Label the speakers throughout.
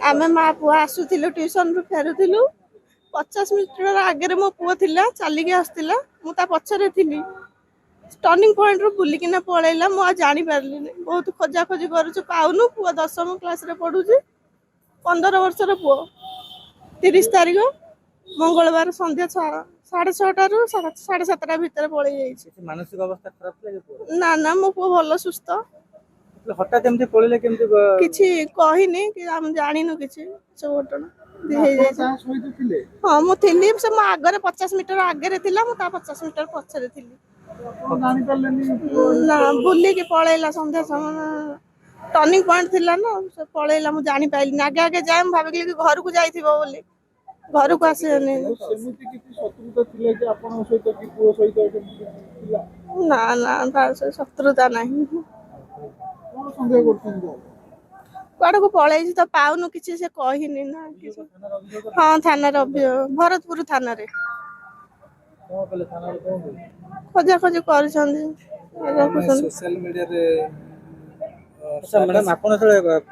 Speaker 1: आमे माँ पुआ आसुलु ट्यूशन रु फेरुलु 50 मिनट आगे मो पुआ थिला चलिक आसला मुझे पछरे थी टर्निंग पॉइंट रु बुलिकिना पलैला मु जानी पारली बहुत खोजा खोजी करूँ पाऊनु पुआ 10वीं क्लास रे पढ़ुची 15 वर्षर पुआ 30 तारीख मंगलवार संध्या 6:30 रु 7:30 भितर पलि
Speaker 2: मानसिक अवस्था खराब
Speaker 1: ना ना मो पुआ भल सुस्थ
Speaker 2: हठात एमती पड़े केमती
Speaker 1: किछि कहिनी कि हम जानिनु किछि सब घटना हाँ मुझे से मो आगे 50 मीटर आगे थिला मु 50 मीटर पछरे थिली ना बुलिक पलैला संध्या समय टर्निंग पॉइंट थिला ना से पलैला मु जानी पाइली आगे आगे जाए मु भाबिली कि घर को जाइथिबो बोली घर को आसेनी ना ना तार से शत्रुता नहीं कड़ को पलैछि तो पाउनु किछि से कहिनी ना हाँ थाना भरतपुर थाना रे खोजा खोजी कर
Speaker 2: सोशल मीडिया रे अच्छा मैडम आपन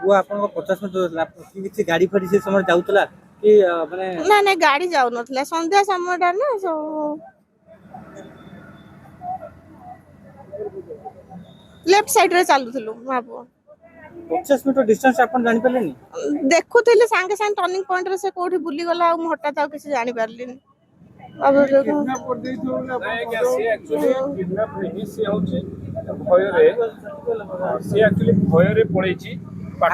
Speaker 2: पुआ आपन 50 मिनट किछि गाड़ी फड़ी से समय जाउतला कि माने
Speaker 1: ना ना गाड़ी जाउ नथला संध्या समयटा ना लेफ्ट साइड रे चालुथलु मां पुआ
Speaker 2: 50 मिनट डिस्टेंस आपन जानि परलेनी
Speaker 1: देखुथिले संगे संग टर्निंग पॉइंट रे से कोठी बुली गला आ हटात आ किछि जानि पारलिनी अब
Speaker 3: किडनैप कर देइथो से एक्चुअली किडनैप नहीं से होची भय रे से एक्चुअली भय रे पड़ैछि पाठ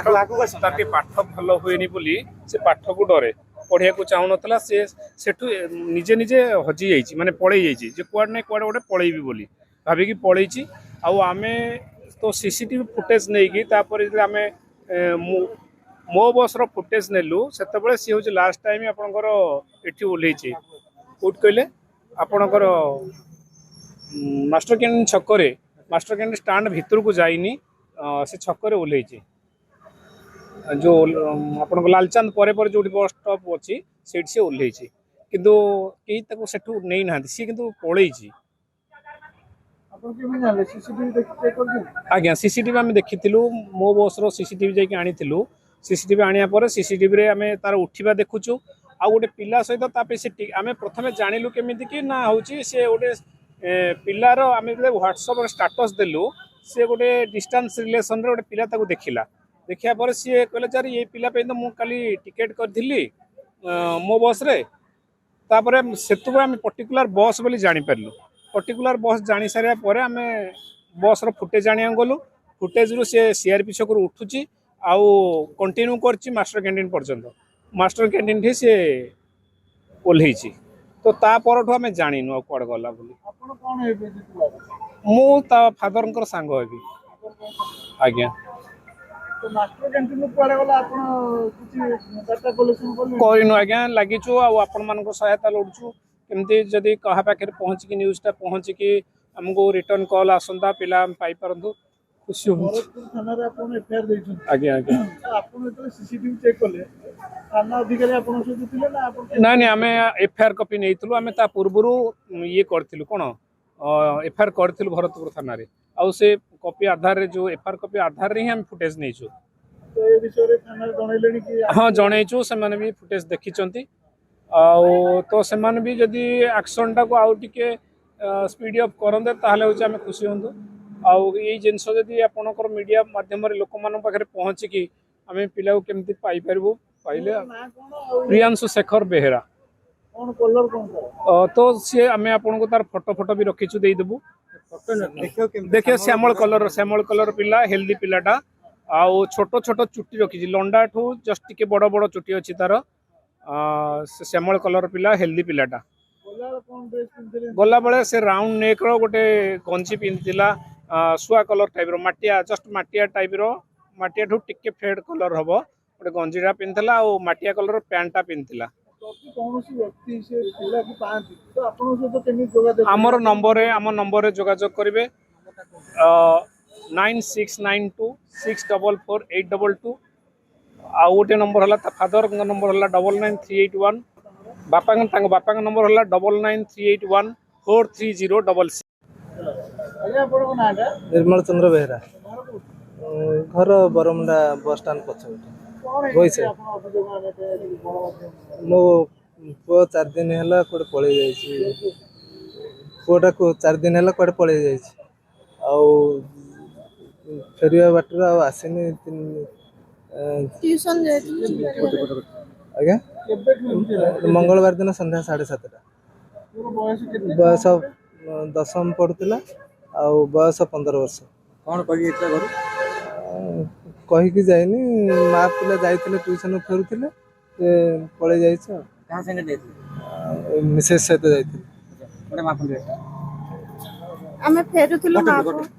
Speaker 3: ताके पाठ भलो होएनी बोली से पाठ को डरे पढ़िया को चाहू नथला से सेठु निजे निजे हजी जाइछि माने पळै जाइछि जे क्वाड नै क्वाड ओडे पळैबी बोली भाबी कि पळैछि आ आमे तो सीसीटीवी फुटेज नहीं कि तापर आमे मो बस रो फुटेज नेलु सेते बेले सी होछि लास्ट टाइम आपनकर एठी ओल्हेछि कोट कहले आपनकर मास्टर कैंटीन स्टैंड भीतर को जाइनी से छकरे ओल्हेछि जो आपन लालचांद परे परे जो बस स्टॉप अछि सेठी से ओल्हेछि किंतु केही ताको सेठु नै नाहंती सी किंतु पळैछि आज्ञा सीसीटीवी आम देखी मो बस रो सीसीटीवी जाकि आनी सीसीटीवी आनिया पर सीसीटीवी रे आमे तार उठिबा देखुचु आ गोटे पिला सहित से आम प्रथमे जानिलु केमिति कि ना होची से गोटे पिलार आम व्हाट्सएप स्टेटस देलु से गोटे डिस्टेंस रिलेशन रे गोटे पिला ताको देखिला देखिया पर सी कहले चार ये पिला पे तो मु काली टिकेट करथिली मो बस रे तापर सेतु आम पर्टिकुलर बस बोली जानि परलु पर्टिकुलर बस जानी सारा पर आम बस रो फुटेज आनिया गलु फुटेज रु से सीआरपी छक उठुची आउ कंटिन्यू करची मास्टर कैंटीन पर्यंत मास्टर कैंटीन ठी से ओल्हेछि तो ता परठु आम जानिनु आ कोड गला बोली आपण कोन हेबे
Speaker 1: मु ता फादर कर सांग हेबी आज्ञा
Speaker 3: तो मास्टर कैंटीन कोड गला आपण किछि डाटा कलेक्शन
Speaker 1: करिनु आज्ञा लागिछु आ आपण मान को सहायता लोडछु केमती जदि कहा पाखे पहुँच की न्यूज़टा पहुँच की हमको रिटर्न कॉल आसंता पिला पाई परंतु खुशी
Speaker 3: भरतपुर थाना रे आपण एफआईआर दैछन
Speaker 1: आज्ञा आज्ञा
Speaker 3: आपण तो सीसीटीवी चेक करले थाना अधिकारी आपण सहित थिले ना आपण
Speaker 1: ना ना हमें एफआईआर कॉपी नेइतलु हमें ता पूर्वरु ये करथिलु कोन एफआईआर करथिलु भरतपुर थाना रे आ से कॉपी आधार रे जो एफआईआर कॉपी आधार रे ही हम फुटेज नेइछु
Speaker 3: तो ए विषय रे थाना जणैलेनी कि
Speaker 1: हां जणैछु से माने भी फुटेज देखिचंती तो सेमान भी जदि एक्शन टा को आउ टिके स्पीड अप करंदे ताहले होचे आमे खुशी होंदो आउ ए जिंस जदि आपनकर मीडिया माध्यम रे लोक मान पाखरे पहुंची की आमे पिला को केमती पाई परबो पाइले प्रियांशु शेखर बेहेरा
Speaker 3: कोन कलर कोन
Speaker 1: तो से आमे आपन को तार फोटो भी रखिछु देई देबु देखियो श्यामल कलर पिला हेल्दी पिलाटा आउ छोटो छोटो चुट्टी रखिछि लंडा ठू जस्ट टिके बड़ बड़ चुट्टी अछि तार श्यामल कलर पिला हेल्दी पिलाटा गला बेले से राउंड नेक रो गोटे गंजी पिंधिला सुआ कलर टाइप रो माटिया जस्ट माटिया टाइप रो माटिया ठू टिके फेड कलर हबो गोटे गंजीरा पिंधिला और माटिया कलर पैंटा पिंधिला आमर नंबर रे जोगाजोग करिवे 9692644822 आउ गोटे नंबर हला फादर नंबर हला 99381 बापा नंबर हला 993814306
Speaker 2: निर्मल चंद्र बेहरा घर बरमुंडा बस स्टैंड पछ
Speaker 4: ବଇସା ମୋ ପୁଅ 4 ଦିନ ହେଲା କୁଆଡ଼େ ପଳେଇ ଯାଇଛି। ପୁଅଟା 4 ଦିନ ହେଲା କୁଆଡ଼େ ପଳେଇ ଯାଇଛି। ଆଉ ଫେରିବା ବାଟରେ ଆଉ ଆସିନି। ଆଜ୍ଞା ମଙ୍ଗଳବାର ଦିନ ସନ୍ଧ୍ୟା 7:30। ବୟସ 10ମ ପଢୁଥିଲା ଆଉ ବୟସ 15 ବର୍ଷ।
Speaker 2: କଣ କରି ଯାଇଥିଲା ଘରୁ?
Speaker 4: କହିକି ଯାଇନି। ମା ପିଲା ଯାଇଥିଲେ ଟ୍ୟୁସନ ଫେରୁଥିଲେ ସେ ପଳେଇ ଯାଇଛି ଆଉ।
Speaker 2: କାହା ସାଙ୍ଗେ ଯାଇଥିଲେ?
Speaker 4: ମିସେସ୍ ସହିତ ଯାଇଥିଲି।
Speaker 2: ଗୋଟେ ମାପ
Speaker 5: ଆମେ ଫେରୁଥିଲୁ ମା ପୁଅ।